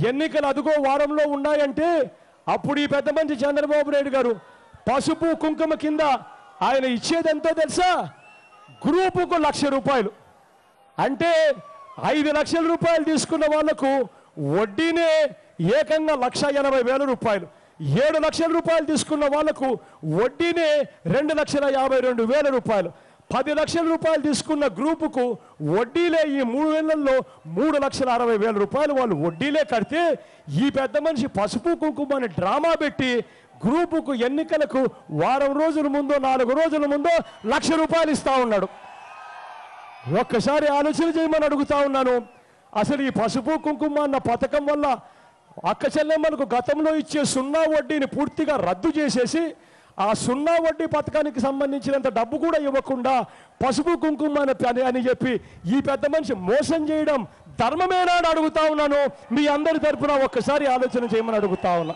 ఎన్నికలు అదుగో వారంలో ఉన్నాయంటే అప్పుడు ఈ పెద్ద మంచి చంద్రబాబు నాయుడు గారు పసుపు కుంకుమ కింద ఆయన ఇచ్చేది ఎంతో తెలుసా? గ్రూపుకు 1,00,000 రూపాయలు. అంటే 5 లక్షల రూపాయలు తీసుకున్న వాళ్లకు వడ్డీనే ఏకంగా 1,80,000 రూపాయలు. 7 లక్షల రూపాయలు తీసుకున్న వాళ్లకు వడ్డీనే 2,52,000 రూపాయలు. 10 లక్షల రూపాయలు తీసుకున్న గ్రూపుకు వడ్డీలే ఈ 3 నెలల్లో 3,60,000 రూపాయలు వాళ్ళు వడ్డీలే కడితే ఈ పెద్ద మనిషి పసుపు కుంకుమ అని డ్రామా పెట్టి గ్రూపుకు ఎన్నికలకు వారం రోజుల ముందో 4 రోజుల ముందో 1,00,000 రూపాయలు ఇస్తా ఉన్నాడు. ఒక్కసారి ఆలోచన చేయమని అడుగుతా ఉన్నాను. అసలు ఈ పసుపు కుంకుమ అన్న పథకం వల్ల అక్క చెల్లెమ్మలకు గతంలో ఇచ్చే సున్నా వడ్డీని పూర్తిగా రద్దు చేసేసి ఆ సున్నా వడ్డీ పథకానికి సంబంధించినంత డబ్బు కూడా ఇవ్వకుండా పసుపు కుంకుమ అని చెప్పి ఈ పెద్ద మనిషి మోసం చేయడం ధర్మమేనా అని అడుగుతా ఉన్నాను. మీ అందరి తరఫున ఒక్కసారి ఆలోచన చేయమని అడుగుతా ఉన్నా.